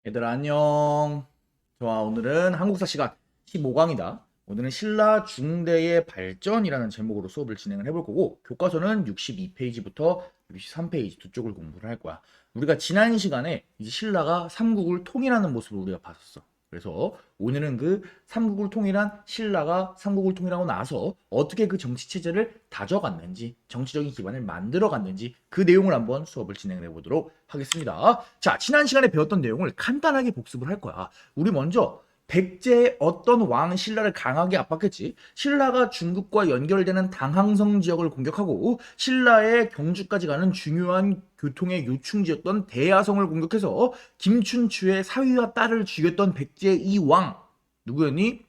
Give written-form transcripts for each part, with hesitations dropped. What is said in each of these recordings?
얘들아 안녕. 좋아, 오늘은 한국사 시간 15강이다. 오늘은 신라 중대의 발전이라는 제목으로 수업을 진행을 해볼 거고, 교과서는 62페이지부터 63페이지 두 쪽을 공부를 할 거야. 우리가 지난 시간에 이제 신라가 삼국을 통일하는 모습을 우리가 봤었어. 그래서 오늘은 그 삼국을 통일한 신라가 삼국을 통일하고 나서 어떻게 그 정치 체제를 다져갔는지, 정치적인 기반을 만들어갔는지 그 내용을 한번 수업을 진행을 해보도록 하겠습니다. 자, 지난 시간에 배웠던 내용을 간단하게 복습을 할 거야. 우리 먼저 백제의 어떤 왕 신라를 강하게 압박했지. 신라가 중국과 연결되는 당항성 지역을 공격하고 신라의 경주까지 가는 중요한 교통의 요충지였던 대야성을 공격해서 김춘추의 사위와 딸을 죽였던 백제의 이 왕 누구였니?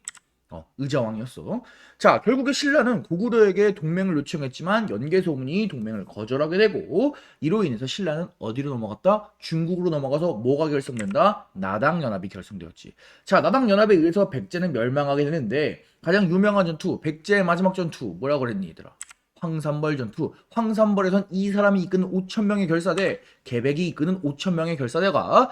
의자왕이었어. 자, 결국에 신라는 고구려에게 동맹을 요청했지만 연개소문이 동맹을 거절하게 되고 이로 인해서 신라는 어디로 넘어갔다? 중국으로 넘어가서 뭐가 결성된다? 나당연합이 결성되었지. 자, 나당연합에 의해서 백제는 멸망하게 되는데 가장 유명한 전투, 백제의 마지막 전투 뭐라고 그랬니 얘들아? 황산벌 전투. 황산벌에선 이 사람이 이끄는 5천 명의 결사대, 계백이 이끄는 5천 명의 결사대가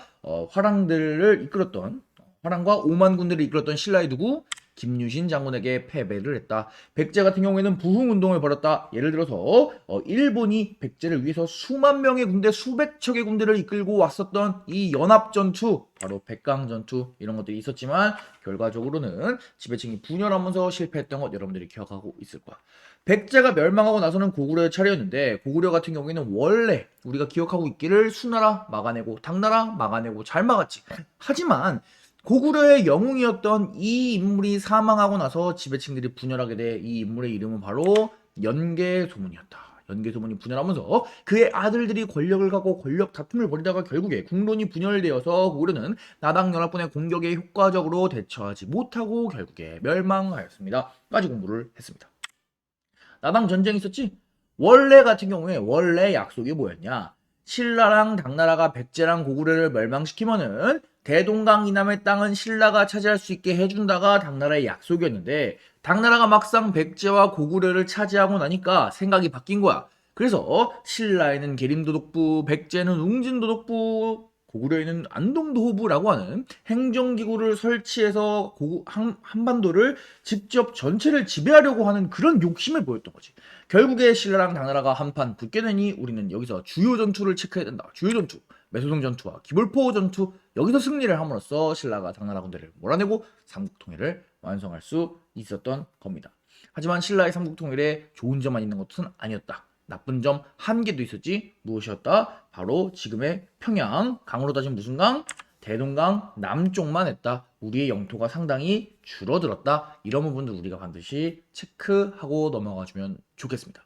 화랑들을 이끌었던 화랑과 5만 군대를 이끌었던 신라의 누구? 김유신 장군에게 패배를 했다. 백제 같은 경우에는 부흥운동을 벌였다. 예를 들어서 일본이 백제를 위해서 수만 명의 군대, 수백 척의 군대를 이끌고 왔었던 이 연합전투, 바로 백강전투 이런 것들이 있었지만 결과적으로는 지배층이 분열하면서 실패했던 것 여러분들이 기억하고 있을 거야. 백제가 멸망하고 나서는 고구려의 차례였는데 고구려 같은 경우에는 원래 우리가 기억하고 있기를 수나라 막아내고 당나라 막아내고 잘 막았지. 하지만 고구려의 영웅이었던 이 인물이 사망하고 나서 지배층들이 분열하게 돼 이 인물의 이름은 바로 연개소문이었다. 연개소문이 분열하면서 그의 아들들이 권력을 갖고 권력 다툼을 벌이다가 결국에 국론이 분열되어서 고구려는 나당연합군의 공격에 효과적으로 대처하지 못하고 결국에 멸망하였습니다. 까지 공부를 했습니다. 나당 전쟁이 있었지? 원래 같은 경우에 원래 약속이 뭐였냐? 신라랑 당나라가 백제랑 고구려를 멸망시키면은 대동강 이남의 땅은 신라가 차지할 수 있게 해준다가 당나라의 약속이었는데 당나라가 막상 백제와 고구려를 차지하고 나니까 생각이 바뀐 거야. 그래서 신라에는 계림도독부, 백제는 웅진도독부, 고구려에는 안동도호부라고 하는 행정기구를 설치해서 한반도를 직접 전체를 지배하려고 하는 그런 욕심을 보였던 거지. 결국에 신라랑 당나라가 한판 붙게 되니 우리는 여기서 주요 전투를 체크해야 된다. 주요 전투. 매소성 전투와 기불포 전투. 여기서 승리를 함으로써 신라가 당나라 군대를 몰아내고 삼국 통일을 완성할 수 있었던 겁니다. 하지만 신라의 삼국 통일에 좋은 점만 있는 것은 아니었다. 나쁜 점 한 개도 있었지. 무엇이었다? 바로 지금의 평양, 강으로 따지면 무슨 강? 대동강 남쪽만 했다. 우리의 영토가 상당히 줄어들었다. 이런 부분도 우리가 반드시 체크하고 넘어가주면 좋겠습니다.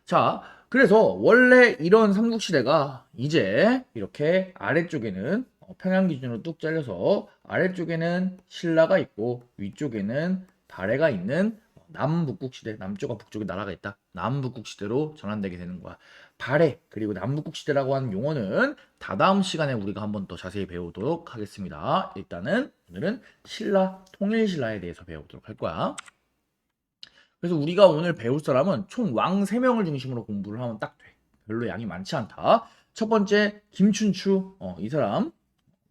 자, 그래서 원래 이런 삼국시대가 이제 이렇게 아래쪽에는 평양 기준으로 뚝 잘려서 아래쪽에는 신라가 있고 위쪽에는 발해가 있는 남북국 시대, 남쪽과 북쪽에 나라가 있다. 남북국 시대로 전환되게 되는 거야. 발해 그리고 남북국 시대라고 하는 용어는 다다음 시간에 우리가 한번 더 자세히 배우도록 하겠습니다. 일단은 오늘은 신라, 통일신라에 대해서 배우도록 할 거야. 그래서 우리가 오늘 배울 사람은 총 왕 3명을 중심으로 공부를 하면 딱 돼. 별로 양이 많지 않다. 첫 번째 김춘추, 이 사람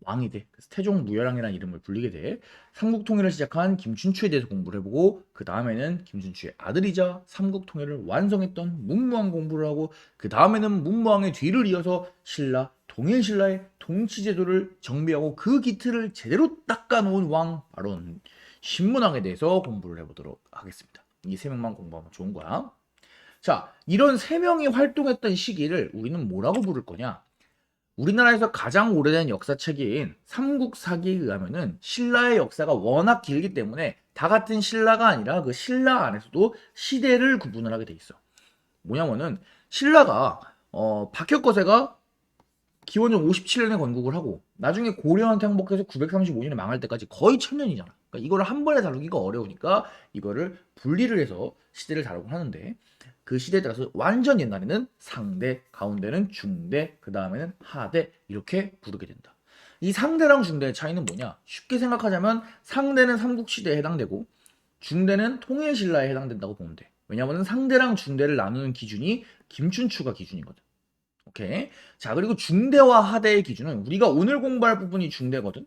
왕이 돼. 그래서 태종무열왕이라는 이름을 불리게 돼. 삼국통일을 시작한 김춘추에 대해서 공부를 해보고 그 다음에는 김춘추의 아들이자 삼국통일을 완성했던 문무왕 공부를 하고 그 다음에는 문무왕의 뒤를 이어서 신라, 통일신라의 통치제도를 정비하고 그 기틀을 제대로 닦아놓은 왕 바로 신문왕에 대해서 공부를 해보도록 하겠습니다. 이 3명만 공부하면 좋은 거야. 자, 이런 3명이 활동했던 시기를 우리는 뭐라고 부를 거냐? 우리나라에서 가장 오래된 역사책인 삼국사기에 의하면은 신라의 역사가 워낙 길기 때문에 다 같은 신라가 아니라 그 신라 안에서도 시대를 구분을 하게 돼 있어. 뭐냐면은 신라가 박혁거세가 기원전 57년에 건국을 하고 나중에 고려한테 항복해서 935년에 망할 때까지 거의 1000년이잖아. 그러니까 이거를 한 번에 다루기가 어려우니까 이거를 분리를 해서 시대를 다루고 하는데 그 시대에 따라서 완전 옛날에는 상대, 가운데는 중대, 그 다음에는 하대 이렇게 부르게 된다. 이 상대랑 중대의 차이는 뭐냐? 쉽게 생각하자면 상대는 삼국시대에 해당되고 중대는 통일신라에 해당된다고 보면 돼. 왜냐하면 상대랑 중대를 나누는 기준이 김춘추가 기준이거든. 오케이. 자, 그리고 중대와 하대의 기준은 우리가 오늘 공부할 부분이 중대거든.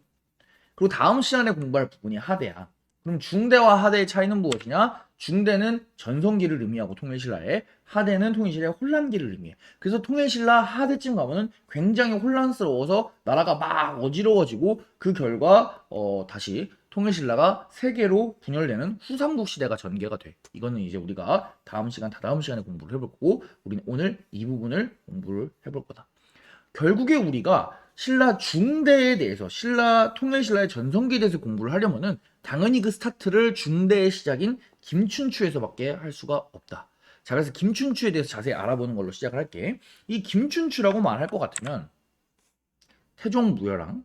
그리고 다음 시간에 공부할 부분이 하대야. 그럼 중대와 하대의 차이는 무엇이냐? 중대는 전성기를 의미하고 통일신라에, 하대는 통일신라의 혼란기를 의미해. 그래서 통일신라 하대쯤 가면은 굉장히 혼란스러워서 나라가 막 어지러워지고 그 결과 다시 통일신라가 세 개로 분열되는 후삼국 시대가 전개가 돼. 이거는 이제 우리가 다음 시간, 다다음 시간에 공부를 해볼 거고 우리는 오늘 이 부분을 공부를 해볼 거다. 결국에 우리가 신라 중대에 대해서 통일신라의 전성기에 대해서 공부를 하려면은 당연히 그 스타트를 중대의 시작인 김춘추에서밖에 할 수가 없다. 자, 그래서 김춘추에 대해서 자세히 알아보는 걸로 시작을 할게. 이 김춘추라고 말할 것 같으면 태종무열왕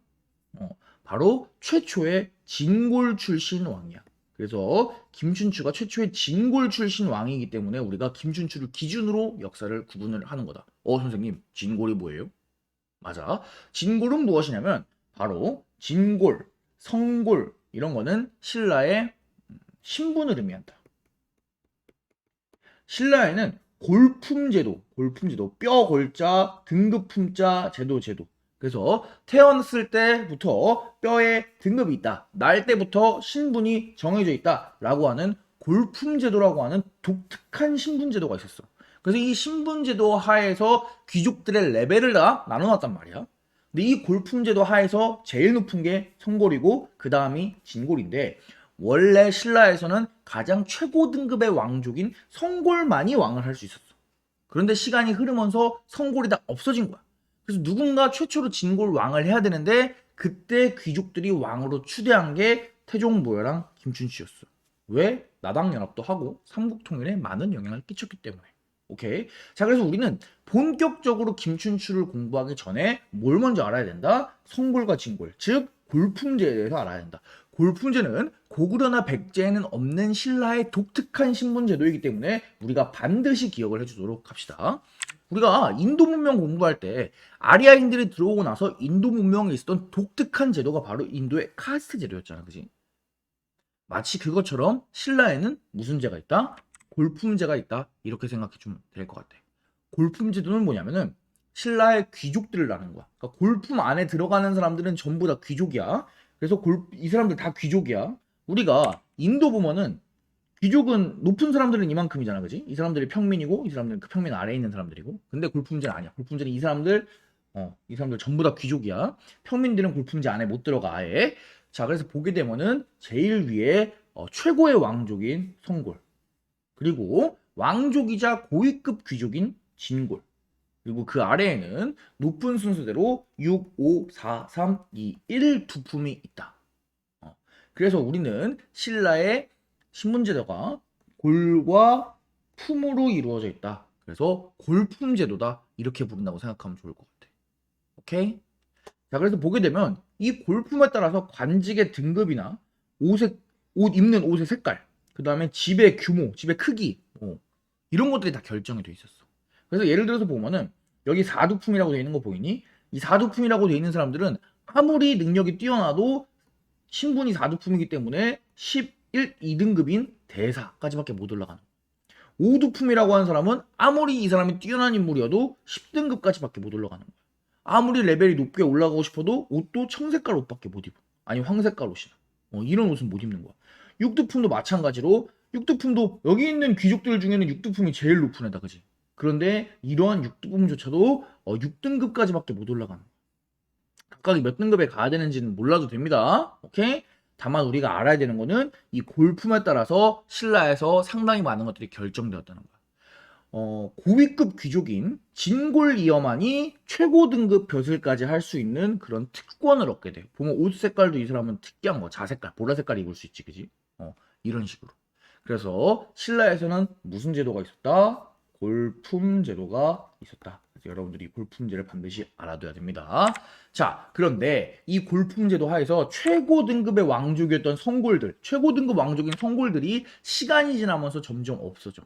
바로 최초의 진골 출신 왕이야. 그래서 김춘추가 최초의 진골 출신 왕이기 때문에 우리가 김춘추를 기준으로 역사를 구분을 하는 거다. 선생님, 진골이 뭐예요? 맞아. 진골은 무엇이냐면 바로 진골, 성골 이런 거는 신라의 신분을 의미한다. 신라에는 골품제도, 뼈 골자, 등급 품자, 제도. 그래서 태어났을 때부터 뼈에 등급이 있다. 날 때부터 신분이 정해져 있다라고 하는 골품제도라고 하는 독특한 신분제도가 있었어. 그래서 이 신분제도 하에서 귀족들의 레벨을 다 나눠놨단 말이야. 근데 이 골품제도 하에서 제일 높은 게 성골이고 그 다음이 진골인데 원래 신라에서는 가장 최고 등급의 왕족인 성골만이 왕을 할 수 있었어. 그런데 시간이 흐르면서 성골이 다 없어진 거야. 그래서 누군가 최초로 진골 왕을 해야 되는데 그때 귀족들이 왕으로 추대한 게 태종모여랑 김춘추였어. 왜? 나당연합도 하고 삼국통일에 많은 영향을 끼쳤기 때문에. 오케이. 자, 그래서 우리는 본격적으로 김춘추를 공부하기 전에 뭘 먼저 알아야 된다? 성골과 진골, 즉 골품제에 대해서 알아야 된다. 골품제는 고구려나 백제에는 없는 신라의 독특한 신분제도이기 때문에 우리가 반드시 기억을 해주도록 합시다. 우리가 인도 문명 공부할 때 아리아인들이 들어오고 나서 인도 문명에 있었던 독특한 제도가 바로 인도의 카스트 제도였잖아, 그지? 마치 그것처럼 신라에는 무슨 제가 있다? 골품제가 있다. 이렇게 생각해 주면 될 것 같아. 골품제도는 뭐냐면은 신라의 귀족들을 나는 거야. 그러니까 골품 안에 들어가는 사람들은 전부 다 귀족이야. 그래서 이 사람들 다 귀족이야. 우리가 인도 보면은 귀족은 높은 사람들은 이만큼이잖아, 그지? 이 사람들이 평민이고 이 사람들은 그 평민 아래에 있는 사람들이고. 근데 골품제는 아니야. 골품제는 이 사람들 전부 다 귀족이야. 평민들은 골품제 안에 못 들어가 아예. 자, 그래서 보게 되면은 제일 위에 최고의 왕족인 성골, 그리고 왕족이자 고위급 귀족인 진골, 그리고 그 아래에는 높은 순서대로 6, 5, 4, 3, 2, 1 두품이 있다. 그래서 우리는 신라의 신분제도가 골과 품으로 이루어져 있다. 그래서 골품제도다. 이렇게 부른다고 생각하면 좋을 것 같아. 오케이? 자, 그래서 보게 되면 이 골품에 따라서 관직의 등급이나 옷 입는 옷의 색깔, 그 다음에 집의 규모, 집의 크기, 이런 것들이 다 결정이 돼 있었어. 그래서 예를 들어서 보면은 여기 사두품이라고 돼 있는 거 보이니? 이 사두품이라고 돼 있는 사람들은 아무리 능력이 뛰어나도 신분이 사두품이기 때문에 11, 2등급인 대사까지밖에 못 올라가는 거야. 5두품이라고 하는 사람은 아무리 이 사람이 뛰어난 인물이어도 10등급까지밖에 못 올라가는 거야. 아무리 레벨이 높게 올라가고 싶어도 옷도 청색깔 옷밖에 못 입어. 아니 황색깔 옷이나 이런 옷은 못 입는 거야. 6두품도 마찬가지로 6두품도 여기 있는 귀족들 중에는 6두품이 제일 높은 애다, 그지? 그런데 이러한 6두품조차도 6등급까지밖에 못 올라가는 거야. 각각이 몇 등급에 가야 되는지는 몰라도 됩니다. 오케이? 다만 우리가 알아야 되는 거는 이 골품에 따라서 신라에서 상당히 많은 것들이 결정되었다는 거야. 고위급 귀족인 진골이어만이 최고 등급 벼슬까지 할 수 있는 그런 특권을 얻게 돼. 보면 옷 색깔도 이 사람은 특이한 거, 자색깔, 보라 색깔 입을 수 있지, 그지? 이런 식으로. 그래서 신라에서는 무슨 제도가 있었다? 골품 제도가 있었다. 그래서 여러분들이 골품제를 반드시 알아둬야 됩니다. 자, 그런데 이 골품제도 하에서 최고 등급의 왕족이었던 성골들, 최고 등급 왕족인 성골들이 시간이 지나면서 점점 없어져.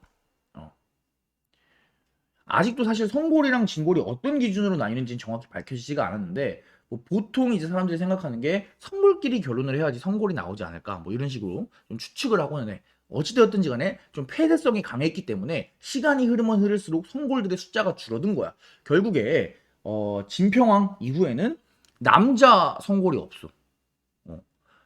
아직도 사실 성골이랑 진골이 어떤 기준으로 나뉘는지는 정확히 밝혀지지가 않았는데 보통 이제 사람들이 생각하는 게 성골끼리 결혼을 해야지 성골이 나오지 않을까 이런 식으로 좀 추측을 하고는 해. 어찌되었든지 간에 좀 폐쇄성이 강했기 때문에 시간이 흐르면 흐를수록 성골들의 숫자가 줄어든 거야. 결국에 진평왕 이후에는 남자 성골이 없어.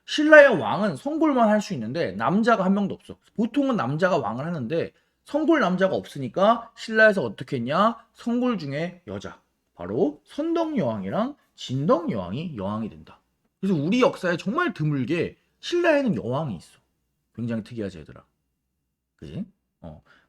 신라의 왕은 성골만 할 수 있는데 남자가 한 명도 없어. 보통은 남자가 왕을 하는데 성골 남자가 없으니까 신라에서 어떻게 했냐? 성골 중에 여자, 바로 선덕여왕이랑 진덕여왕이 여왕이 된다. 그래서 우리 역사에 정말 드물게 신라에는 여왕이 있어. 굉장히 특이하지 얘들아. 그지?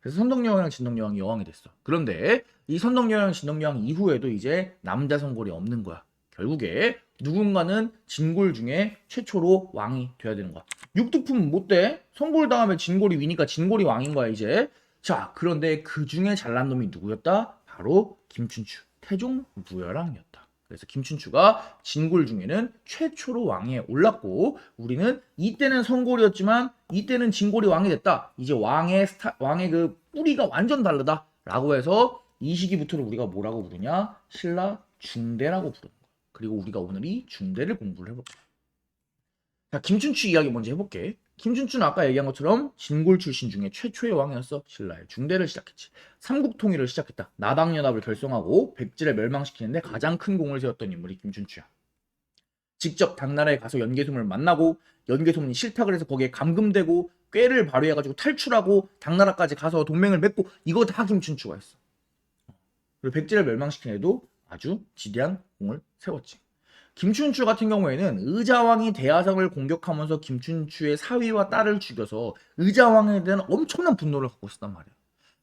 그래서 선덕여왕이랑 진덕여왕이 여왕이 됐어. 그런데 이 선덕여왕, 진덕여왕 이후에도 이제 남자 성골이 없는 거야. 결국에 누군가는 진골 중에 최초로 왕이 돼야 되는 거야. 육두품 못 돼. 성골 다음에 진골이 위니까 진골이 왕인 거야 이제. 자, 그런데 그 중에 잘난 놈이 누구였다? 바로 김춘추, 태종 무열왕이었다. 그래서 김춘추가 진골 중에는 최초로 왕위에 올랐고, 우리는 이때는 성골이었지만 이때는 진골이 왕이 됐다. 이제 왕의 그 뿌리가 완전 다르다라고 해서 이 시기부터는 우리가 뭐라고 부르냐? 신라 중대라고 부르는 거야. 그리고 우리가 오늘 이 중대를 공부를 해볼게. 자, 김춘추 이야기 먼저 해볼게. 김춘추는 아까 얘기한 것처럼 진골 출신 중에 최초의 왕이었어. 신라의 중대를 시작했지. 삼국통일을 시작했다. 나당연합을 결성하고 백제를 멸망시키는데 가장 큰 공을 세웠던 인물이 김춘추야. 직접 당나라에 가서 연개소문을 만나고 연개소문이 싫다 그래서 거기에 감금되고 꾀를 발휘해가지고 탈출하고 당나라까지 가서 동맹을 맺고 이거 다 김춘추가 했어. 그리고 백제를 멸망시키는 데도 아주 지대한 공을 세웠지. 김춘추 같은 경우에는 의자왕이 대하성을 공격하면서 김춘추의 사위와 딸을 죽여서 의자왕에 대한 엄청난 분노를 갖고 있었단 말이야.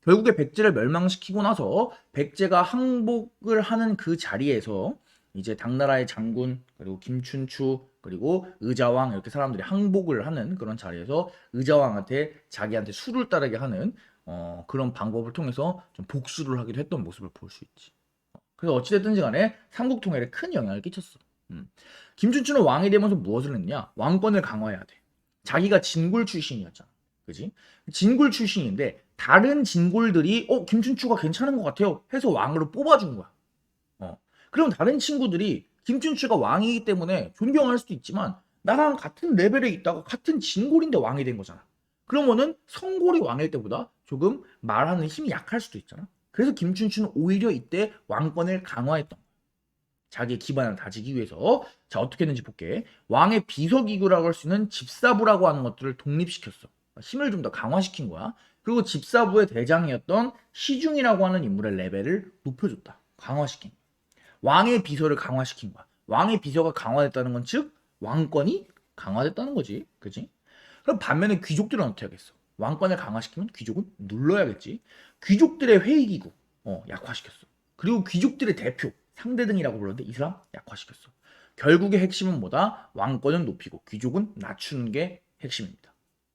결국에 백제를 멸망시키고 나서 백제가 항복을 하는 그 자리에서 이제 당나라의 장군 그리고 김춘추 그리고 의자왕 이렇게 사람들이 항복을 하는 그런 자리에서 의자왕한테 자기한테 수를 따르게 하는 그런 방법을 통해서 좀 복수를 하기도 했던 모습을 볼 수 있지. 그래서 어찌됐든지 간에 삼국통일에 큰 영향을 끼쳤어. 김춘추는 왕이 되면서 무엇을 했냐? 왕권을 강화해야 돼. 자기가 진골 출신이었잖아. 그지? 진골 출신인데 다른 진골들이 김춘추가 괜찮은 것 같아요 해서 왕으로 뽑아준 거야. 그럼 다른 친구들이 김춘추가 왕이기 때문에 존경할 수도 있지만 나랑 같은 레벨에 있다가 같은 진골인데 왕이 된 거잖아. 그러면은 성골이 왕일 때보다 조금 말하는 힘이 약할 수도 있잖아. 그래서 김춘추는 오히려 이때 왕권을 강화했던 거야. 자기의 기반을 다지기 위해서. 자, 어떻게 했는지 볼게. 왕의 비서기구라고 할 수 있는 집사부라고 하는 것들을 독립시켰어. 힘을 좀 더 강화시킨 거야. 그리고 집사부의 대장이었던 시중이라고 하는 인물의 레벨을 높여줬다. 강화시킨 거야. 왕의 비서를 강화시킨 거야. 왕의 비서가 강화됐다는 건 즉 왕권이 강화됐다는 거지. 그지? 그럼 반면에 귀족들은 어떻게 하겠어? 왕권을 강화시키면 귀족은 눌러야겠지. 귀족들의 회의기구 약화시켰어. 그리고 귀족들의 대표 상대등이라고 불렀는데 이 사람 약화시켰어. 결국의 핵심은 뭐다? 왕권은 높이고 귀족은 낮추는 게 핵심입니다.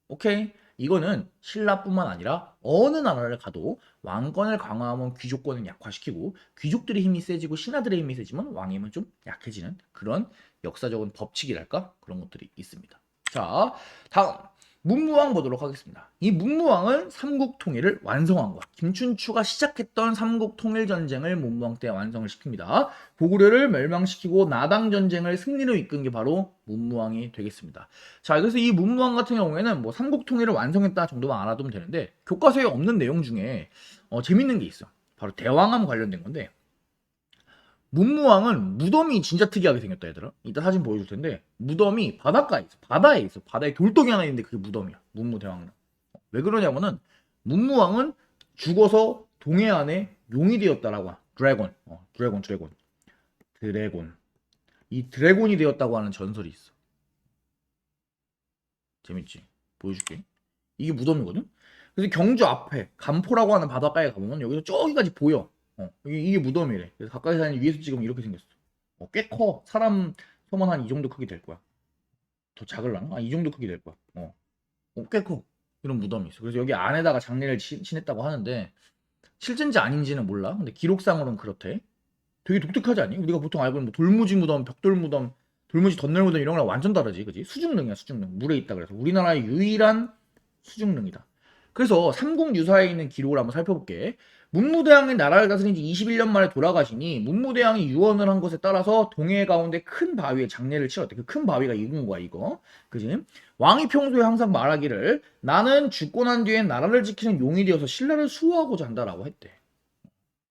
오케이? 이거는 신라뿐만 아니라 어느 나라를 가도 왕권을 강화하면 귀족권을 약화시키고 귀족들의 힘이 세지고 신하들의 힘이 세지면 왕의 힘은 좀 약해지는 그런 역사적인 법칙이랄까? 그런 것들이 있습니다. 자, 다음 문무왕 보도록 하겠습니다. 이 문무왕은 삼국통일을 완성한 거야. 김춘추가 시작했던 삼국통일전쟁을 문무왕 때 완성을 시킵니다. 고구려를 멸망시키고 나당전쟁을 승리로 이끈 게 바로 문무왕이 되겠습니다. 자, 그래서 이 문무왕 같은 경우에는 뭐 삼국통일을 완성했다 정도만 알아두면 되는데 교과서에 없는 내용 중에 재밌는 게 있어. 바로 대왕암 관련된 건데 문무왕은 무덤이 진짜 특이하게 생겼다 얘들아. 이따 사진 보여줄 텐데 무덤이 바닷가에 있어. 바다에 있어. 바다에 돌덩이 하나 있는데 그게 무덤이야. 문무대왕은. 왜 그러냐면은 문무왕은 죽어서 동해안에 용이 되었다라고 드래곤. 드래곤. 이 드래곤이 되었다고 하는 전설이 있어. 재밌지? 보여줄게. 이게 무덤이거든? 그래서 경주 앞에 간포라고 하는 바닷가에 가보면 여기서 저기까지 보여. 이게 무덤이래. 그래서 가까이 사는 위에서 찍으면 이렇게 생겼어. 꽤 커. 사람 손만 한 이 정도 크기 될 거야. 더 작을라나? 이 정도 크기 될 거야. 꽤 커. 이런 무덤이 있어. 그래서 여기 안에다가 장례를 치냈다고 하는데 실제인지 아닌지는 몰라. 근데 기록상으로는 그렇대. 되게 독특하지 않니? 우리가 보통 알고 있는 뭐 돌무지 무덤, 벽돌 무덤, 돌무지 덧낼 무덤 이런 거랑 완전 다르지, 그지? 수중릉이야, 수중릉. 물에 있다 그래서 우리나라의 유일한 수중릉이다. 그래서 삼국유사에 있는 기록을 한번 살펴볼게. 문무대왕이 나라를 다스린 지 21년 만에 돌아가시니 문무대왕이 유언을 한 것에 따라서 동해 가운데 큰 바위에 장례를 치렀대. 그 큰 바위가 이건 거야 이거. 그지? 왕이 평소에 항상 말하기를 나는 죽고 난 뒤엔 나라를 지키는 용이 되어서 신라를 수호하고자 한다라고 했대.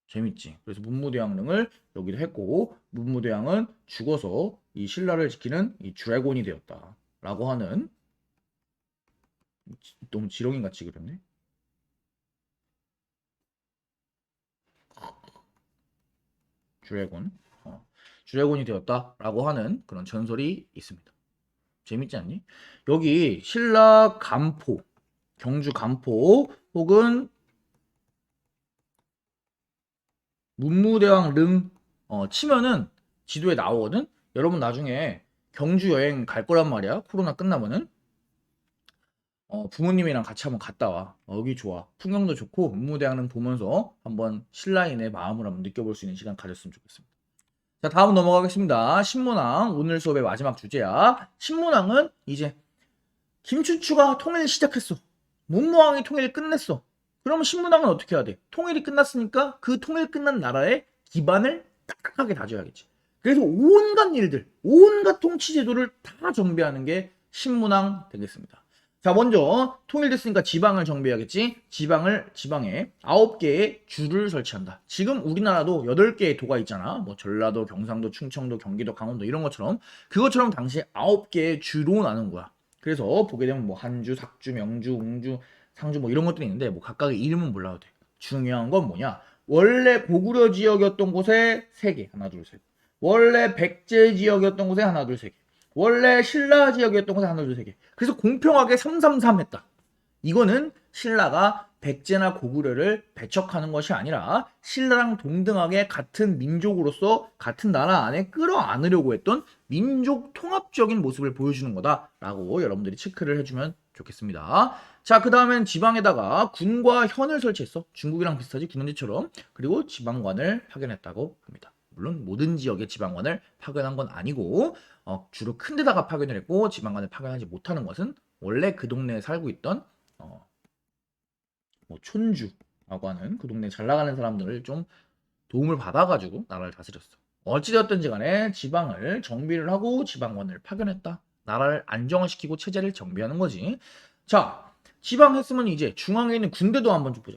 재밌지? 그래서 문무대왕릉을 여기도 했고 문무대왕은 죽어서 이 신라를 지키는 이 드래곤이 되었다라고 하는 너무 지렁이 같이 그렸네. 드래곤. 드래곤이 되었다라고 하는 그런 전설이 있습니다. 재밌지 않니? 여기 신라 간포, 경주 간포 혹은 문무대왕 릉 치면은 지도에 나오거든. 여러분 나중에 경주 여행 갈 거란 말이야. 코로나 끝나면은 부모님이랑 같이 한번 갔다 와. 여기 좋아. 풍경도 좋고 문무대왕릉 보면서 한번 신라인의 마음을 한번 느껴볼 수 있는 시간 가졌으면 좋겠습니다. 자, 다음 넘어가겠습니다. 신문왕 오늘 수업의 마지막 주제야. 신문왕은 이제 김춘추가 통일 시작했어. 문무왕이 통일 끝냈어. 그러면 신문왕은 어떻게 해야 돼? 통일이 끝났으니까 그 통일 끝난 나라의 기반을 딱딱하게 다져야겠지. 그래서 온갖 일들, 온갖 통치 제도를 다 정비하는 게 신문왕 되겠습니다. 자, 먼저 통일됐으니까 지방을 정비해야겠지. 지방에 9개의 주를 설치한다. 지금 우리나라도 8개의 도가 있잖아. 뭐 전라도, 경상도, 충청도, 경기도, 강원도 이런 것처럼 그것처럼 당시에 9개의 주로 나눈 거야. 그래서 보게 되면 뭐 한주, 삭주, 명주, 웅주, 상주 뭐 이런 것들이 있는데 뭐 각각의 이름은 몰라도 돼. 중요한 건 뭐냐? 원래 고구려 지역이었던 곳에 3개. 하나, 둘, 셋. 원래 백제 지역이었던 곳에 하나, 둘, 셋 개. 원래 신라 지역이었던 곳에 하나, 둘, 셋 개. 그래서 공평하게 333 했다. 이거는 신라가 백제나 고구려를 배척하는 것이 아니라 신라랑 동등하게 같은 민족으로서 같은 나라 안에 끌어안으려고 했던 민족 통합적인 모습을 보여주는 거다라고 여러분들이 체크를 해주면 좋겠습니다. 자, 그 다음엔 지방에다가 군과 현을 설치했어. 중국이랑 비슷하지, 군원지처럼. 그리고 지방관을 파견했다고 합니다. 물론 모든 지역의 지방관을 파견한 건 아니고 주로 큰 데다가 파견을 했고 지방관을 파견하지 못하는 것은 원래 그 동네에 살고 있던 뭐 촌주라고 하는 그 동네 잘 나가는 사람들을 좀 도움을 받아가지고 나라를 다스렸어. 어찌되었든지 간에 지방을 정비를 하고 지방관을 파견했다. 나라를 안정화시키고 체제를 정비하는 거지. 자, 지방 했으면 이제 중앙에 있는 군대도 한번 좀 보자.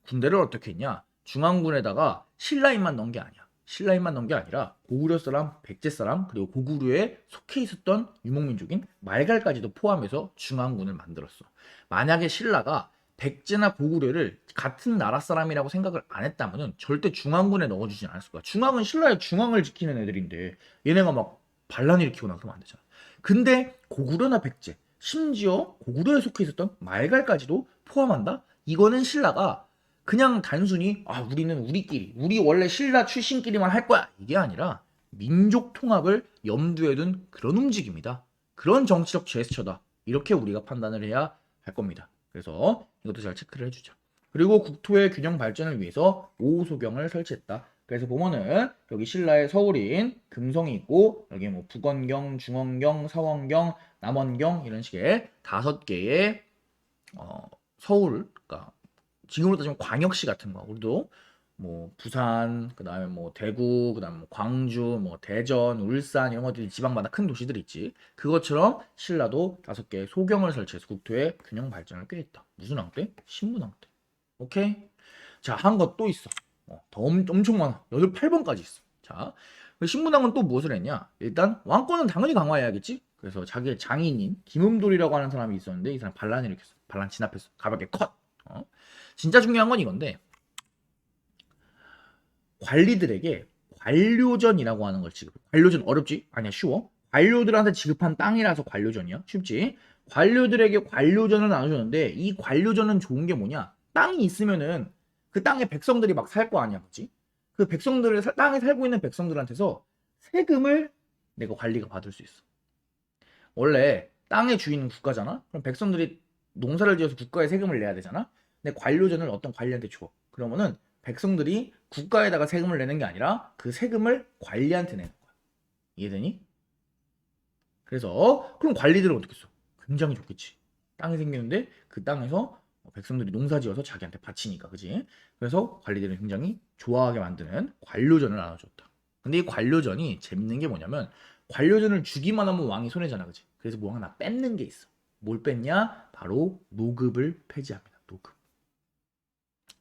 군대를 어떻게 했냐? 중앙군에다가 신라인만 넣은 게 아니야. 신라인만 넣은 게 아니라 고구려 사람, 백제 사람, 그리고 고구려에 속해 있었던 유목민족인 말갈까지도 포함해서 중앙군을 만들었어. 만약에 신라가 백제나 고구려를 같은 나라 사람이라고 생각을 안 했다면은 절대 중앙군에 넣어주진 않았을 거야. 중앙은 신라의 중앙을 지키는 애들인데 얘네가 막 반란 일으키고 나서면 안 되잖아. 근데 고구려나 백제, 심지어 고구려에 속해 있었던 말갈까지도 포함한다? 이거는 신라가 그냥 단순히 우리는 우리끼리, 우리 원래 신라 출신끼리만 할 거야 이게 아니라 민족 통합을 염두에 둔 그런 움직임이다. 그런 정치적 제스처다. 이렇게 우리가 판단을 해야 할 겁니다. 그래서 이것도 잘 체크를 해주자. 그리고 국토의 균형 발전을 위해서 오소경을 설치했다. 그래서 보면은 여기 신라의 서울인 금성이 있고 여기 뭐 북원경, 중원경, 서원경, 남원경 이런 식의 5개의 서울, 그러니까 지금으로 따지면 광역시 같은 거. 우리도 뭐 부산, 그다음에 뭐 대구, 그다음에 뭐 광주, 뭐 대전, 울산 이런 것들이 지방마다 큰 도시들이 있지. 그것처럼 신라도 5개의 소경을 설치해서 국토의 균형 발전을 꾀했다. 무슨 왕 때? 신문왕 때. 오케이? 자, 한 것 또 있어. 더 엄청 많아. 8번까지 있어. 자, 신문왕은 또 무엇을 했냐? 일단 왕권은 당연히 강화해야겠지. 그래서 자기의 장인인 김음돌이라고 하는 사람이 있었는데 이 사람 반란을 일으켰어. 반란 진압했어. 가볍게 컷. 진짜 중요한 건 이건데 관리들에게 관료전이라고 하는 걸 지급해. 관료전 어렵지? 아니야, 쉬워. 관료들한테 지급한 땅이라서 관료전이야. 쉽지? 관료들에게 관료전을 나눠줬는데 이 관료전은 좋은 게 뭐냐? 땅이 있으면은 그 땅에 백성들이 막 살 거 아니야, 그치? 그 백성들을 땅에 살고 있는 백성들한테서 세금을 내가 관리가 받을 수 있어. 원래 땅의 주인은 국가잖아? 그럼 백성들이 농사를 지어서 국가에 세금을 내야 되잖아? 근데 관료전을 어떤 관리한테 줘. 그러면은 백성들이 국가에다가 세금을 내는 게 아니라 그 세금을 관리한테 내는 거야. 이해되니? 그래서 그럼 관리들은 어떻게 써? 굉장히 좋겠지. 땅이 생기는데 그 땅에서 백성들이 농사지어서 자기한테 바치니까, 그지? 그래서 관리들은 굉장히 좋아하게 만드는 관료전을 나눠줬다. 근데 이 관료전이 재밌는 게 뭐냐면 관료전을 주기만 하면 왕이 손해잖아, 그지? 그래서 뭐 하나 뺏는 게 있어. 뭘 뺐냐? 바로 노급을 폐지합니다. 노급.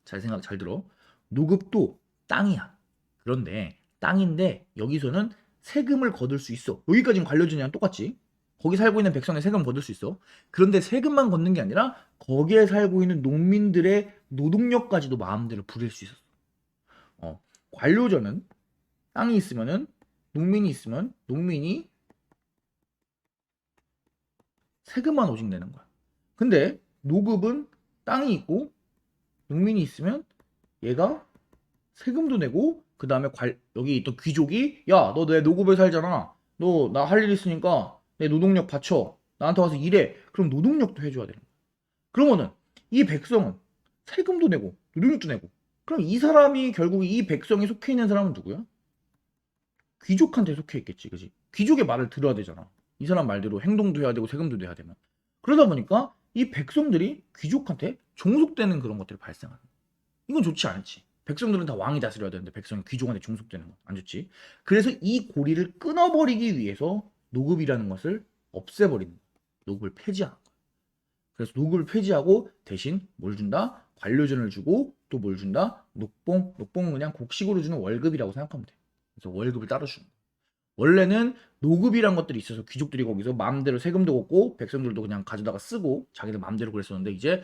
잘 들어. 노급도 땅이야. 그런데 땅인데 여기서는 세금을 거둘 수 있어. 여기까지는 관료전이랑 똑같지. 거기 살고 있는 백성의 세금 거둘 수 있어. 그런데 세금만 걷는 게 아니라 거기에 살고 있는 농민들의 노동력까지도 마음대로 부릴 수 있었어. 관료전은 땅이 있으면은 농민이 있으면 농민이 세금만 오직 내는 거야. 근데 노급은 땅이 있고 농민이 있으면 얘가 세금도 내고 그 다음에 여기 또 귀족이 야 너 내 노급에 살잖아. 너 나 할 일 있으니까 내 노동력 바쳐. 나한테 와서 일해. 그럼 노동력도 해줘야 되는 거야. 그러면은 이 백성은 세금도 내고 노동력도 내고 그럼 이 사람이 결국 이 백성이 속해 있는 사람은 누구야? 귀족한테 속해 있겠지, 그지? 귀족의 말을 들어야 되잖아. 이 사람 말대로 행동도 해야 되고 세금도 내야 되면. 그러다 보니까 이 백성들이 귀족한테 종속되는 그런 것들이 발생하는 거야. 이건 좋지 않지. 백성들은 다 왕이 다스려야 되는데 백성이 귀족한테 종속되는 건 안 좋지. 그래서 이 고리를 끊어버리기 위해서 노급이라는 것을 없애버리는 거야. 노급을 폐지하는 거야. 그래서 노급을 폐지하고 대신 뭘 준다? 관료전을 주고 또 뭘 준다? 녹봉. 녹봉은 그냥 곡식으로 주는 월급이라고 생각하면 돼. 그래서 월급을 따로 주는 거야. 원래는 노급이란 것들이 있어서 귀족들이 거기서 마음대로 세금도 걷고 백성들도 그냥 가져다가 쓰고 자기들 마음대로 그랬었는데 이제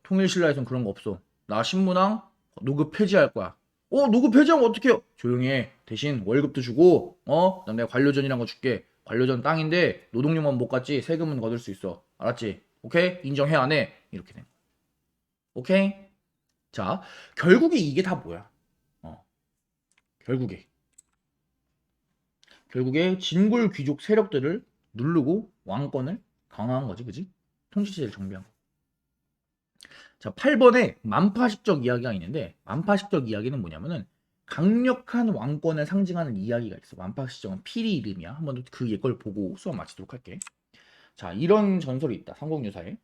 통일신라에선 그런 거 없어. 나 신문왕 노급 폐지할 거야. 노급 폐지하면 어떡해요? 조용히 해. 대신 월급도 주고 난 내가 관료전이란 거 줄게. 관료전 땅인데 노동력만 못 갔지 세금은 거둘 수 있어. 알았지? 오케이? 인정해 안 해? 이렇게 된 거야. 오케이? 자, 결국에 이게 다 뭐야? 결국에 진골 귀족 세력들을 누르고 왕권을 강화한 거지, 그지? 통치체제를 정비한 거. 자, 8번에 만파식적 이야기가 있는데 만파식적 이야기는 뭐냐면은 강력한 왕권을 상징하는 이야기가 있어. 만파식적은 필이 이름이야. 한번 그 예걸 보고 수업 마치도록 할게. 자, 이런 전설이 있다. 삼국유사에.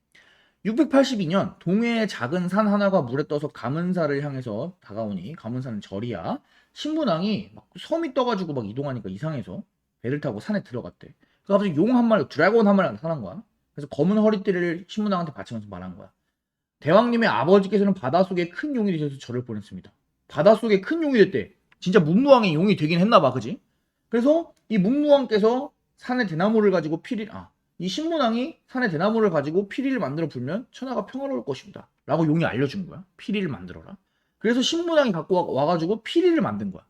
682년 동해의 작은 산 하나가 물에 떠서 가문사를 향해서 다가오니 가문사는 절이야. 신문왕이 막 섬이 떠가지고 막 이동하니까 이상해서 배를 타고 산에 들어갔대. 그래서 갑자기 용 한 마리, 드래곤 한 마리가 나타난 거야. 그래서 검은 허리띠를 신문왕한테 바치면서 말한 거야. 대왕님의 아버지께서는 바닷속에 큰 용이 되셔서 절을 보냈습니다. 바닷속에 큰 용이 됐대. 진짜 문무왕의 용이 되긴 했나봐, 그지? 그래서 이 문무왕께서 산에 대나무를 가지고 이 신문왕이 산에 대나무를 가지고 피리를 만들어 불면 천하가 평화로울 것입니다. 라고 용이 알려준 거야. 피리를 만들어라. 그래서 신문왕이 갖고 와가지고 피리를 만든 거야.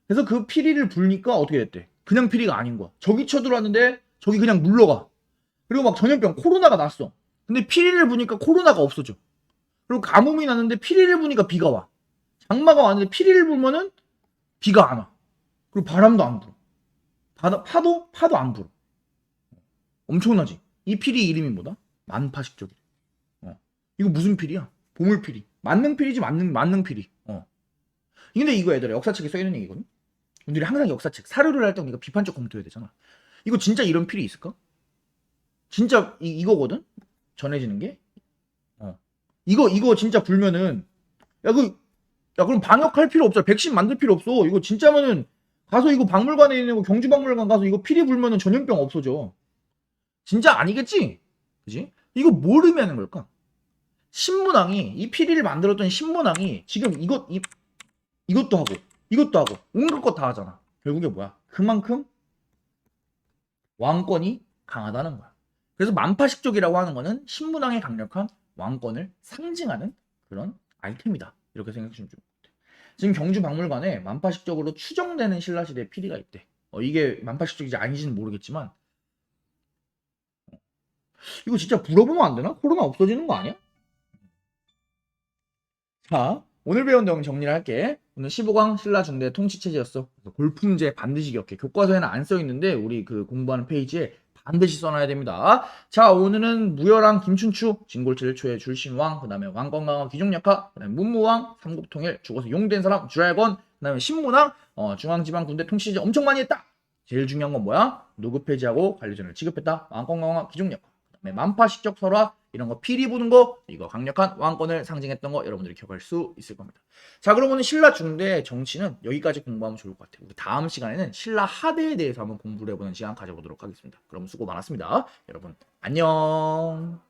그래서 그 피리를 불니까 어떻게 됐대? 그냥 피리가 아닌 거야. 저기 쳐들어왔는데 저기 그냥 물러가. 그리고 막 전염병 코로나가 났어. 근데 피리를 부니까 코로나가 없어져. 그리고 가뭄이 났는데 피리를 부니까 비가 와. 장마가 왔는데 피리를 불면은 비가 안 와. 그리고 바람도 안 불어. 파도 안 불어. 엄청나지? 이 피리 이름이 뭐다? 만파식적이래. 이거 무슨 피리야? 보물피리. 만능피리지, 만능피리. 근데 이거 얘들아 역사책에 써있는 얘기거든? 우리들이 항상 역사책, 사료를 할 때 우리가 비판적 검토해야 되잖아. 이거 진짜 이런 필이 있을까? 진짜 이거거든? 전해지는 게? 이거 진짜 불면은 그럼 방역할 필요 없잖아. 백신 만들 필요 없어. 이거 진짜면은 가서 이거 박물관에 있는 거 경주박물관 가서 이거 피리 불면은 전염병 없어져. 진짜 아니겠지? 그지? 이거 뭘 의미하는 걸까? 신문왕이 이 피리를 만들었던 신문왕이 지금 이것도 하고 온갖 것 다 하잖아. 결국에 뭐야? 그만큼 왕권이 강하다는 거야. 그래서 만파식적이라고 하는 거는 신문왕의 강력한 왕권을 상징하는 그런 아이템이다. 이렇게 생각하시면 좋을 것 같아. 지금 경주박물관에 만파식적으로 추정되는 신라시대 피리가 있대. 이게 만파식적이지 아닌지는 모르겠지만 이거 진짜 물어보면 안 되나? 코로나 없어지는 거 아니야? 자, 오늘 배운 내용 정리를 할게. 오늘 15강 신라 중대 통치체제였어. 골품제 반드시 기억해. 교과서에는 안 써있는데 우리 그 공부하는 페이지에 반드시 써놔야 됩니다. 자, 오늘은 무열왕 김춘추, 진골7 초의 줄신왕, 그 다음에 왕건강왕 귀족약화, 그 다음에 문무왕, 삼국통일, 죽어서 용된 사람 드래곤, 그 다음에 신문왕, 중앙지방군대 통치제 엄청 많이 했다. 제일 중요한 건 뭐야? 노급 폐지하고 관료전을 지급했다. 왕건강왕 귀족약화, 그 다음에 만파식적 설화, 이런 거 피리 부는 거 이거 강력한 왕권을 상징했던 거 여러분들이 기억할 수 있을 겁니다. 자, 그러면 신라 중대 정치는 여기까지 공부하면 좋을 것 같아요. 우리 다음 시간에는 신라 하대에 대해서 한번 공부를 해보는 시간 가져보도록 하겠습니다. 그럼 수고 많았습니다. 여러분 안녕.